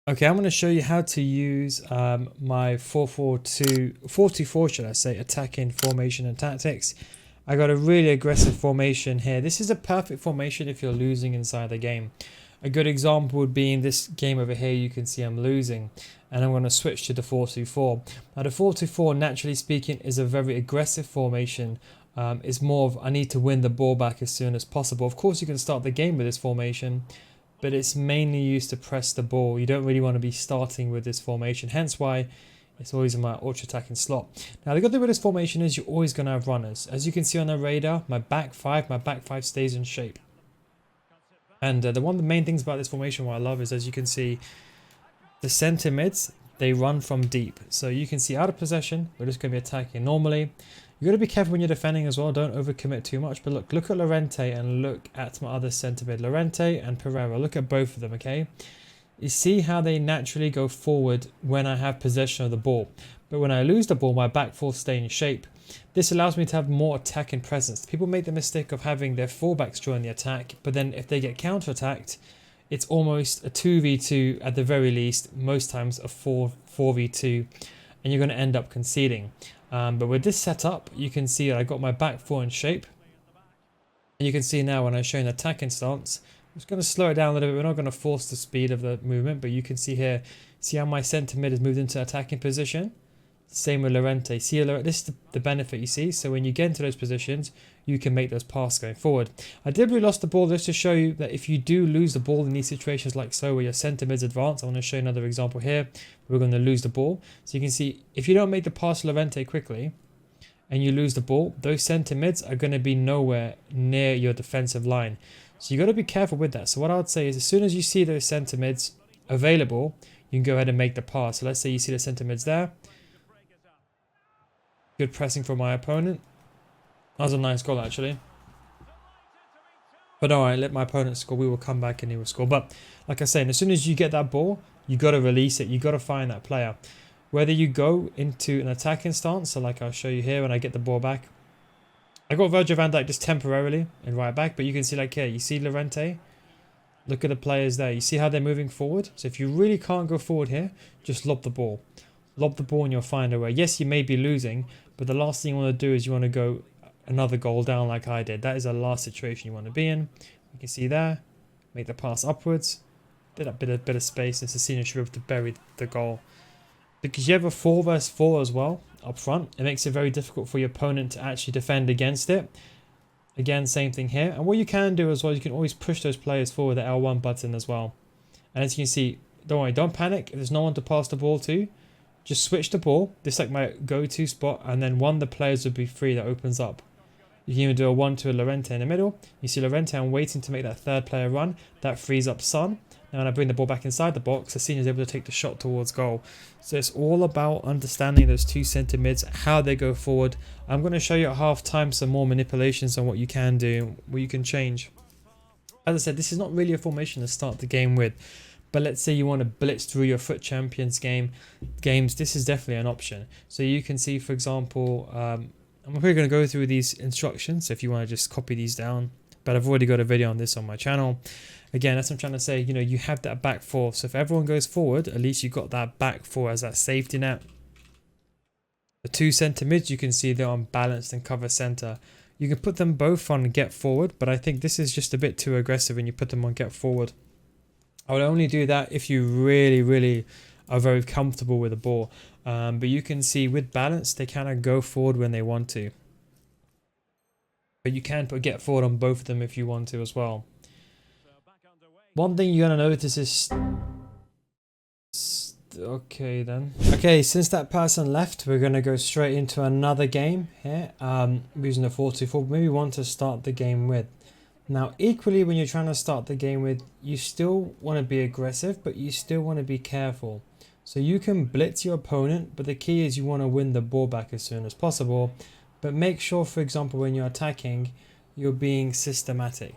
Okay, I'm going to show you how to use my 4-4-2, should I say, attacking formation and tactics. I got a really aggressive formation here. This is a perfect formation if you're losing inside the game. A good example would be in this game over here. You can see I'm losing, and I'm going to switch to the 4-2-4. Now the 4-2-4, naturally speaking, is a very aggressive formation. It's more of I need to win the ball back as soon as possible. Of course, you can start the game with this formation, but it's mainly used to press the ball. You don't really want to be starting with this formation, hence why it's always in my ultra attacking slot. Now the good thing with this formation is you're always going to have runners. As you can see on the radar, my back five stays in shape. And the main things about this formation what I love is, as you can see, the center mids, they run from deep. So you can see out of possession, we're just going to be attacking normally. You've got to be careful when you're defending as well. Don't overcommit too much. But look at Llorente and look at my other centre mid. Llorente and Pereira. Look at both of them, okay? You see how they naturally go forward when I have possession of the ball. But when I lose the ball, my back four stay in shape. This allows me to have more attacking presence. People make the mistake of having their fullbacks join the attack. But then if they get counter-attacked, it's almost a 2v2 at the very least. Most times a 4v2. And you're going to end up conceding. But with this setup, you can see that I got my back four in shape. And you can see now when I show an attacking stance, I'm just going to slow it down a little bit. We're not going to force the speed of the movement, but you can see here, see how my centre mid has moved into attacking position. Same with Llorente. See, this is the benefit you see. So when you get into those positions, you can make those passes going forward. I deliberately lost the ball just to show you that if you do lose the ball in these situations like so, where your centre mid's advanced, I want to show you another example here. We're going to lose the ball. So you can see, if you don't make the pass to Llorente quickly, and you lose the ball, those centre mids are going to be nowhere near your defensive line. So you got to be careful with that. So what I would say is, as soon as you see those centre mids available, you can go ahead and make the pass. So let's say you see the centre mids there. Good pressing from my opponent. That was a nice goal actually. But alright, let my opponent score. We will come back and he will score. But like I said, as soon as you get that ball, you got to release it. You got to find that player. Whether you go into an attacking stance, so like I'll show you here when I get the ball back. I got Virgil van Dijk just temporarily in right back, but you can see like here, you see Llorente. Look at the players there. You see how they're moving forward? So if you really can't go forward here, just lob the ball. Lob the ball and you'll find a way. Yes, you may be losing, but the last thing you want to do is you want to go another goal down like I did. That is the last situation you want to be in. You can see there. Make the pass upwards. Bit of space, and Cecina should be able to bury the goal. Because you have a 4 versus 4 as well up front, it makes it very difficult for your opponent to actually defend against it. Again, same thing here. And what you can do as well, you can always push those players forward, the L1 button as well. And as you can see, don't worry, don't panic. If there's no one to pass the ball to, just switch the ball. This is like my go-to spot, and then one of the players would be free that opens up. You can even do a 1 to a Llorente in the middle. You see Llorente, I'm waiting to make that third player run. That frees up Son. And when I bring the ball back inside the box, Cecina is able to take the shot towards goal. So it's all about understanding those two centre mids, how they go forward. I'm going to show you at half time some more manipulations on what you can do, what you can change. As I said, this is not really a formation to start the game with. But let's say you want to blitz through your FUT Champions games, this is definitely an option. So you can see, for example, I'm probably going to go through these instructions. So if you want to just copy these down, but I've already got a video on this on my channel. Again, that's what I'm trying to say. You know, you have that back four. So if everyone goes forward, at least you've got that back four as that safety net. The two centre mids, you can see they're on balanced and cover centre. You can put them both on get forward, but I think this is just a bit too aggressive when you put them on get forward. I would only do that if you really are very comfortable with the ball. But you can see with balance, they kind of go forward when they want to. But you can put get forward on both of them if you want to as well. One thing you're going to notice is... Okay then. Okay, since that person left, we're going to go straight into another game here. Using the 4-2-4. Maybe we want to start the game with. Now, equally, when you're trying to start the game with, you still want to be aggressive, but you still want to be careful. So you can blitz your opponent, but the key is you want to win the ball back as soon as possible. But make sure, for example, when you're attacking, you're being systematic.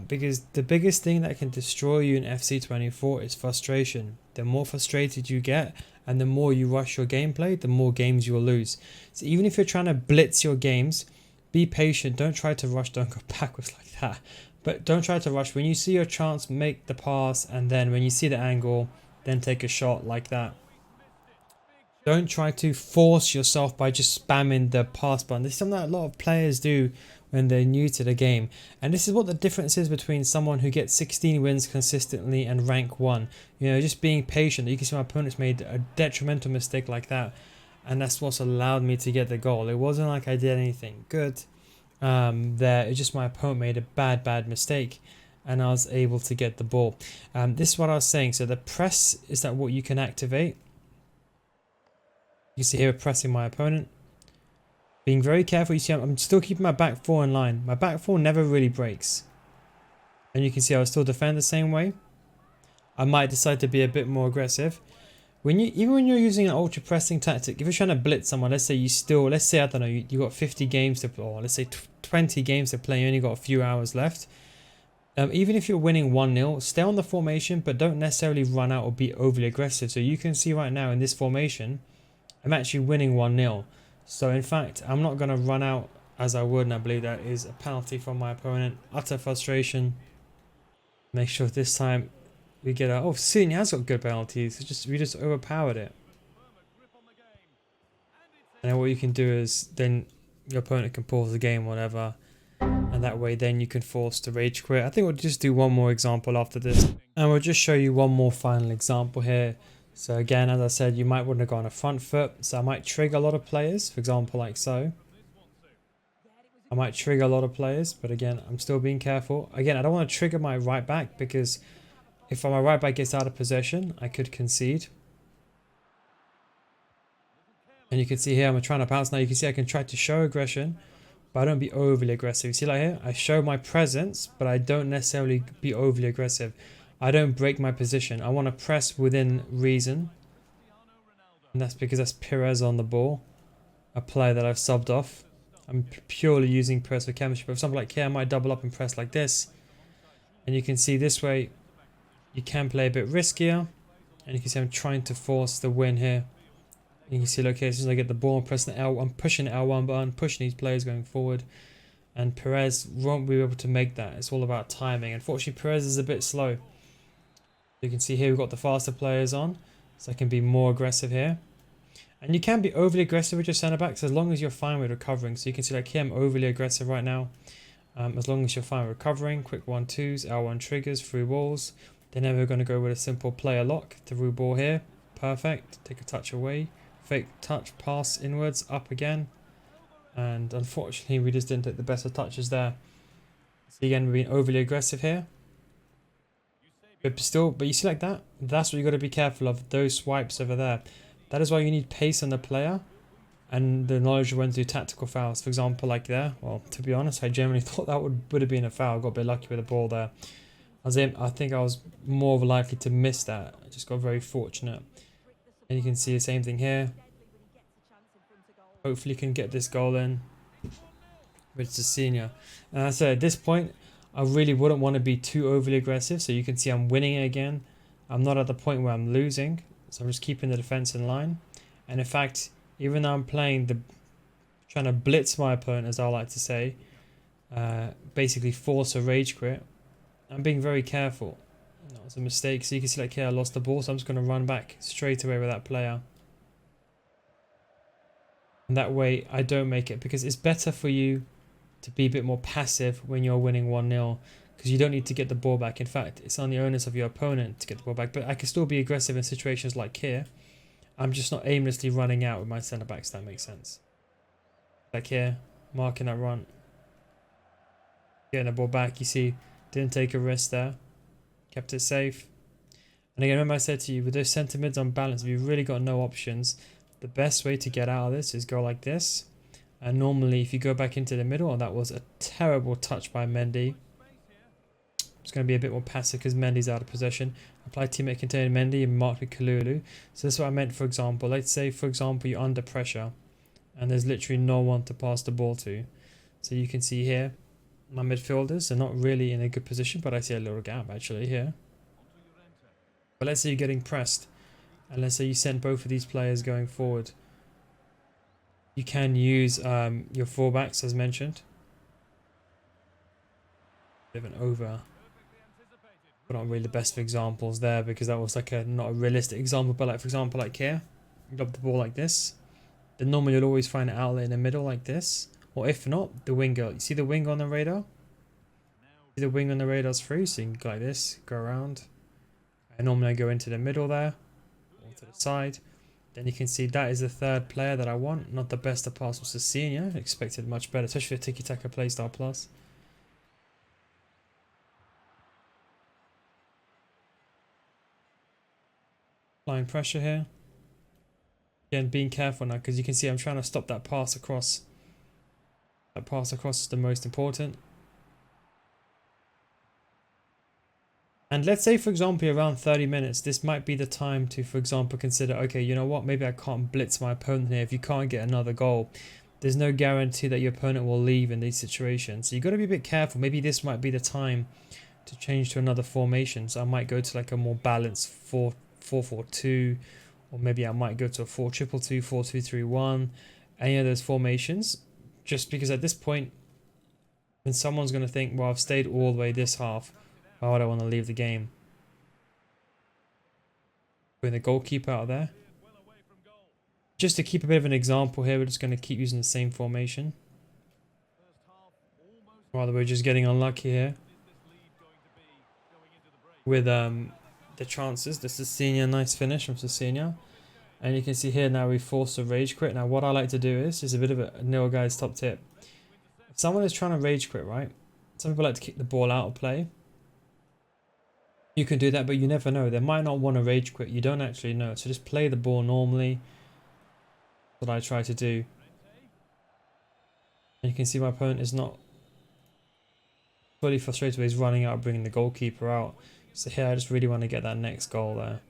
Because the biggest thing that can destroy you in FC24 is frustration. The more frustrated you get, and the more you rush your gameplay, the more games you will lose. So even if you're trying to blitz your games, be patient. Don't try to rush. Don't go backwards like that. But don't try to rush. When you see your chance, make the pass. And then when you see the angle, then take a shot like that. Don't try to force yourself by just spamming the pass button. This is something that a lot of players do when they're new to the game. And this is what the difference is between someone who gets 16 wins consistently and rank 1. You know, just being patient. You can see my opponents made a detrimental mistake like that. And that's what's allowed me to get the goal. It wasn't like I did anything good there. It's just my opponent made a bad mistake. And I was able to get the ball. This is what I was saying. So the press is that what you can activate. You see here pressing my opponent. Being very careful. You see I'm still keeping my back four in line. My back four never really breaks. And you can see I will still defend the same way. I might decide to be a bit more aggressive. Even when you're using an ultra pressing tactic, if you're trying to blitz someone, let's say I don't know, you got 50 games to play, or let's say 20 games to play, you only got a few hours left. Even if you're winning 1-0, stay on the formation, but don't necessarily run out or be overly aggressive. So you can see right now in this formation, I'm actually winning 1-0. So in fact, I'm not going to run out as I would, and I believe that is a penalty from my opponent. Utter frustration. Make sure this time we get oh, Sydney has got good penalties. We just overpowered it. And then what you can do is then your opponent can pause the game, whatever. And that way then you can force the rage quit. I think we'll just do one more example after this. And we'll just show you one more final example here. So again, as I said, you might want to go on a front foot. So I might trigger a lot of players, for example, like so. I might trigger a lot of players, but again, I'm still being careful. Again, I don't want to trigger my right back because if my right back gets out of possession, I could concede. And you can see here, I'm trying to bounce. Now you can see I can try to show aggression, but I don't be overly aggressive. You see like here, I show my presence, but I don't necessarily be overly aggressive. I don't break my position. I want to press within reason. And that's because that's Perez on the ball. A player that I've subbed off. I'm purely using press for chemistry. But for example like here, I might double up and press like this. And you can see this way, you can play a bit riskier. And you can see I'm trying to force the win here. You can see, look here, as soon as I get the ball, I'm pressing L, I'm pushing the L1 button, pushing these players going forward. And Perez won't be able to make that. It's all about timing. Unfortunately, Perez is a bit slow. You can see here we've got the faster players on, so I can be more aggressive here. And you can be overly aggressive with your centre backs as long as you're fine with recovering. So you can see like here I'm overly aggressive right now. As long as you're fine with recovering, quick 1-2s, L1 triggers, through balls. They're never going to go with a simple player lock. Through ball here, perfect. Take a touch away, fake touch, pass inwards, up again. And unfortunately we just didn't take the best of touches there. So again, we're being overly aggressive here. But you see like that? That's what you got to be careful of, those swipes over there. That is why you need pace on the player and the knowledge of when to do tactical fouls. For example, like there. Well, to be honest, I generally thought that would have been a foul. Got a bit lucky with the ball there. I think I was more likely to miss that. I just got very fortunate. And you can see the same thing here. Hopefully you can get this goal in. Which is a senior. And I said at this point, I really wouldn't want to be too overly aggressive. So you can see I'm winning it again. I'm not at the point where I'm losing. So I'm just keeping the defense in line. And in fact, even though I'm trying to blitz my opponent, as I like to say, basically force a rage quit, I'm being very careful. That was a mistake. So you can see like here I lost the ball. So I'm just going to run back straight away with that player. And that way I don't make it, because it's better for you to be a bit more passive when you're winning 1-0, because you don't need to get the ball back. In fact, it's on the onus of your opponent to get the ball back. But I can still be aggressive in situations like here. I'm just not aimlessly running out with my centre backs. That makes sense. Like here, marking that run, getting the ball back. You see, didn't take a risk there, kept it safe. And again, remember I said to you, with those centre mids on balance, if you've really got no options, the best way to get out of this is go like this. And normally if you go back into the middle, and that was a terrible touch by Mendy. It's going to be a bit more passive because Mendy's out of possession. Apply teammate containing Mendy and mark with Kalulu. So this is what I meant, for example. Let's say, for example, you're under pressure and there's literally no one to pass the ball to. So you can see here, my midfielders are not really in a good position, but I see a little gap actually here. But let's say you're getting pressed. And let's say you send both of these players going forward. You can use your fullbacks as mentioned. Bit of an over but not really the best of examples there because that was like a not a realistic example. But like for example, like here, you lob the ball like this. Then normally you'll always find an outlet in the middle like this, or if not, the winger. You see the wing on the radar? See the wing on the radar's free, so you can go like this, go around. And normally I go into the middle there, or to the side. Then you can see that is the third player that I want. Not the best of pass was the senior. Expected much better, especially for Tiki-Taka Playstyle Plus. Applying pressure here. Again, being careful now because you can see I'm trying to stop that pass across. That pass across is the most important. And let's say, for example, around 30 minutes, this might be the time to, for example, consider, okay, you know what, maybe I can't blitz my opponent here. If you can't get another goal, there's no guarantee that your opponent will leave in these situations. So you've got to be a bit careful. Maybe this might be the time to change to another formation. So I might go to like a more balanced 4-4-2, or maybe I might go to a 4-2-2, 4-2-3-1, any of those formations. Just because at this point, when someone's going to think, well, I've stayed all the way this half, why would I want to leave the game? Putting the goalkeeper out there. Just to keep a bit of an example here, we're just going to keep using the same formation. Rather, we're just getting unlucky here with the chances. This is Senior, nice finish from Senior. And you can see here now we force a rage quit. Now what I like to do is a bit of a nil guy's top tip. If someone is trying to rage quit, right? Some people like to kick the ball out of play. You can do that, but you never know. They might not want to rage quit. You don't actually know. So just play the ball normally. That's what I try to do. And you can see my opponent is not fully frustrated, but he's running out, bringing the goalkeeper out. So here I just really want to get that next goal there.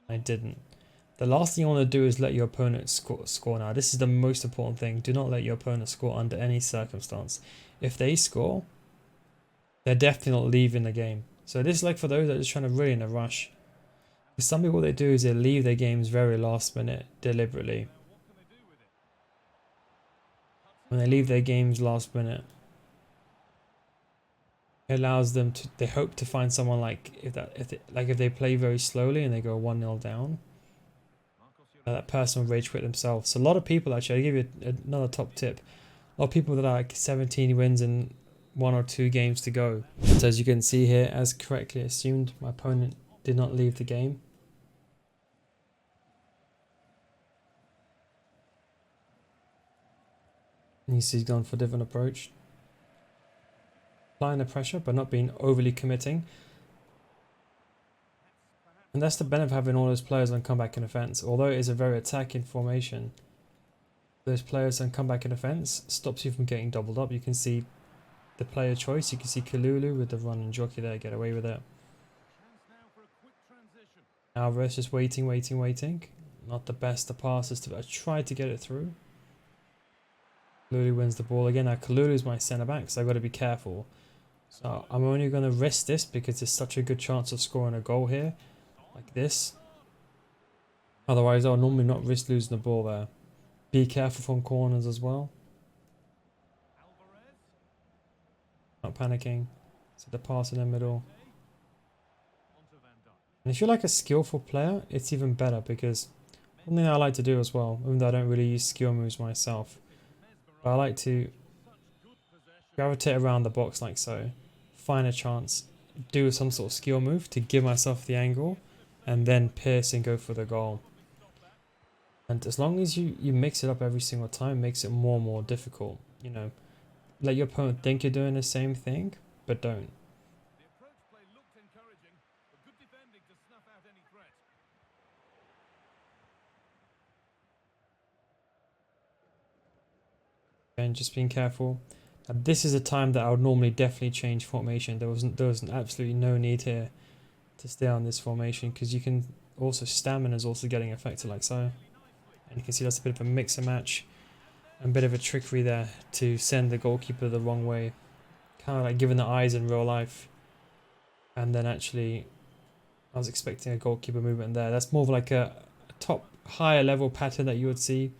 I didn't. The last thing you want to do is let your opponent score now. This is the most important thing. Do not let your opponent score under any circumstance. If they score, they're definitely not leaving the game. So this is like for those that are just trying to really in a rush. Because some people, what they do is they leave their games very last minute deliberately. When they leave their games last minute, it allows them to, they hope to find someone like if they play very slowly and they go 1-0 down, that person will rage quit themselves. So a lot of people, actually, I'll give you another top tip. A lot of people that are like 17 wins and 1 or 2 games to go. So as you can see here, as correctly assumed, my opponent did not leave the game. And you see he's gone for a different approach. Applying the pressure but not being overly committing. And that's the benefit of having all those players on comeback and offense. Although it is a very attacking formation, those players on comeback and offense stops you from getting doubled up. You can see the player choice. You can see Kalulu with the run and jockey there, get away with it. Alvarez just waiting. Not the best of passes to, I tried to get it through. Kalulu wins the ball again. Now Kalulu is my centre back, so I've got to be careful. So I'm only going to risk this because there's such a good chance of scoring a goal here, like this. Otherwise I'll normally not risk losing the ball there. Be careful from corners as well. Not panicking. So the pass in the middle. And if you're like a skillful player, it's even better because one thing I like to do as well, even though I don't really use skill moves myself, but I like to gravitate around the box like so, find a chance, do some sort of skill move to give myself the angle, and then pierce and go for the goal. And as long as you mix it up every single time, it makes it more and more difficult. You know, let your opponent think you're doing the same thing, but don't. And just being careful. Now, this is a time that I would normally definitely change formation. There was absolutely no need here to stay on this formation because you can also stamina is also getting affected like so. And you can see that's a bit of a mix and match and a bit of a trickery there to send the goalkeeper the wrong way. Kind of like giving the eyes in real life. And then actually, I was expecting a goalkeeper movement there. That's more of like a top higher level pattern that you would see.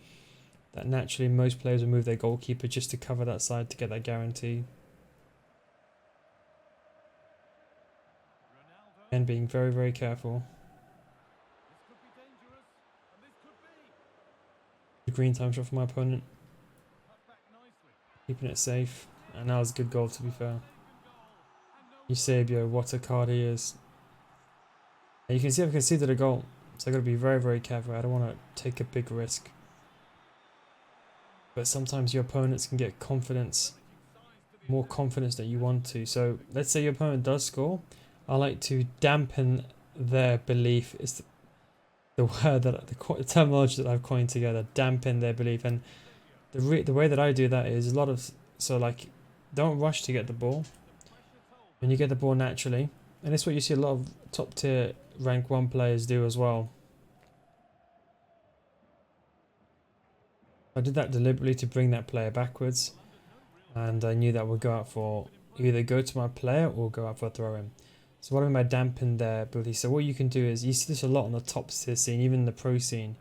That naturally most players will move their goalkeeper just to cover that side to get that guarantee. And being very, very careful. The green time shot for my opponent. Keeping it safe. And that was a good goal, to be fair. Eusebio, what a card he is. And you can see I've conceded a goal. So I've got to be very, very careful. I don't want to take a big risk. But sometimes your opponents can get confidence. More confidence than you want to. So let's say your opponent does score. I like to dampen their belief. Is the word that the terminology that I've coined together. Dampen their belief. And the way that I do that is a lot of, so like, don't rush to get the ball. When you get the ball naturally, and it's what you see a lot of top tier rank 1 players do as well. I did that deliberately to bring that player backwards, and I knew that would go out for either go to my player or go out for a throw in. So what I mean by dampen their ability, so what you can do is, you see this a lot on the top tier scene, even in the pro scene,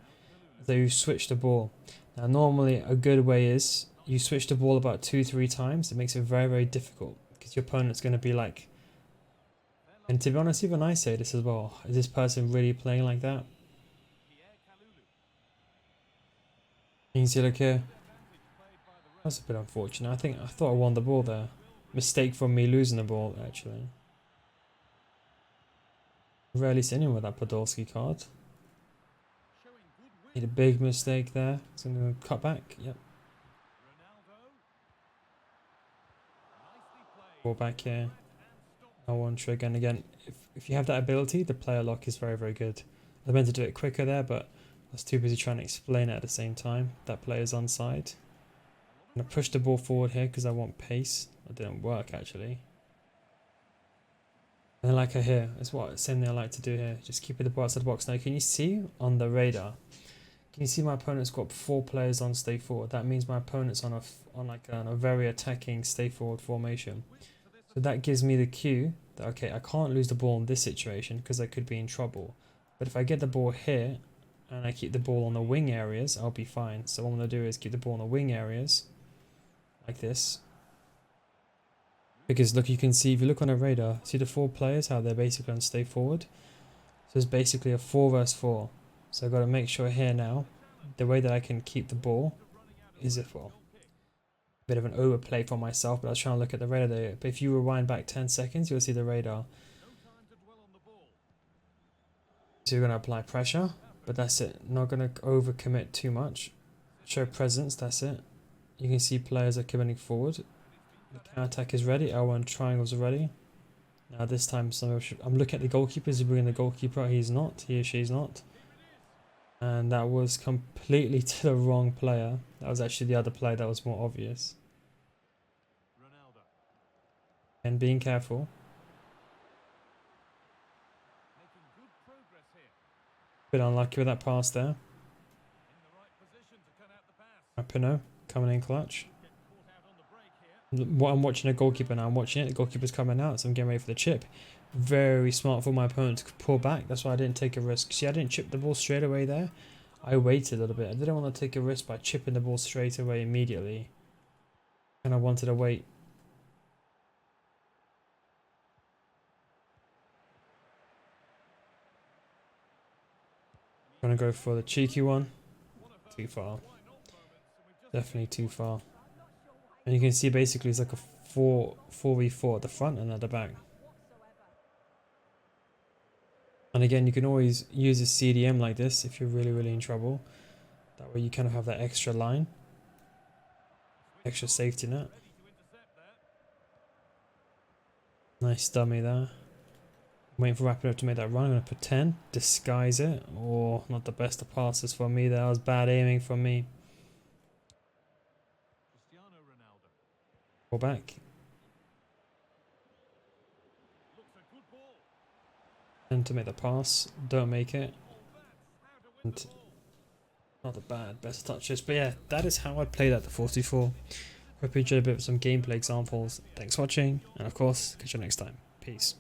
that you switch the ball. Now normally a good way is, you switch the ball about 2-3 times. It makes it very, very difficult, because your opponent's going to be like, and to be honest, even I say this as well, is this person really playing like that? You can see, look here, that's a bit unfortunate. I thought I won the ball there. Mistake from me losing the ball, actually. Rarely seen him with that Podolski card. Made a big mistake there. So I'm going to cut back. Yep. Ball back here. No one trigger. And again, if you have that ability, the player lock is very, very good. I meant to do it quicker there, but I was too busy trying to explain it at the same time. That player's onside. I'm going to push the ball forward here because I want pace. That didn't work, actually. And then like I hear, it's what same thing I like to do here. Just keep it the ball outside the box. Now can you see on the radar? Can you see my opponent's got 4 players on stay forward? That means my opponent's on a very attacking stay forward formation. So that gives me the cue that okay, I can't lose the ball in this situation because I could be in trouble. But if I get the ball here and I keep the ball on the wing areas, I'll be fine. So what I'm gonna do is keep the ball on the wing areas like this. Because look, you can see, if you look on a radar, see the 4 players, how they're basically on stay forward. So it's basically a 4 versus 4. So I've got to make sure here now, the way that I can keep the ball is a 4. Bit of an overplay for myself, but I was trying to look at the radar there. But if you rewind back 10 seconds, you'll see the radar. So you're going to apply pressure, but that's it. Not going to overcommit too much. Show presence, that's it. You can see players are committing forward. The counter attack is ready. L1 triangles are ready. Now this time, I'm looking at the goalkeeper. Is he bringing the goalkeeper? He's not. He or she's not. And that was completely to the wrong player. That was actually the other player that was more obvious. And being careful. Bit unlucky with that pass there. Pinot coming in clutch. I'm watching a goalkeeper now. I'm watching it. The goalkeeper's coming out, so I'm getting ready for the chip. Very smart for my opponent to pull back. That's why I didn't take a risk. See, I didn't chip the ball straight away there. I waited a little bit. I didn't want to take a risk by chipping the ball straight away immediately. And I wanted to wait. I'm going to go for the cheeky one. Too far. Definitely too far. And you can see basically it's like a 4v4 at the front and at the back. And again, you can always use a CDM like this if you're really, really in trouble. That way you kind of have that extra line. Extra safety net. Nice dummy there. I'm waiting for Rapinoe to make that run. I'm going to put 10. Disguise it. Oh, not the best of passes for me. That was bad aiming from me. Go back. And to make the pass. Don't make it. And not the best touches. But yeah, that is how I played at the 44. Hope you enjoyed a bit of some gameplay examples. Thanks for watching. And of course, catch you next time. Peace.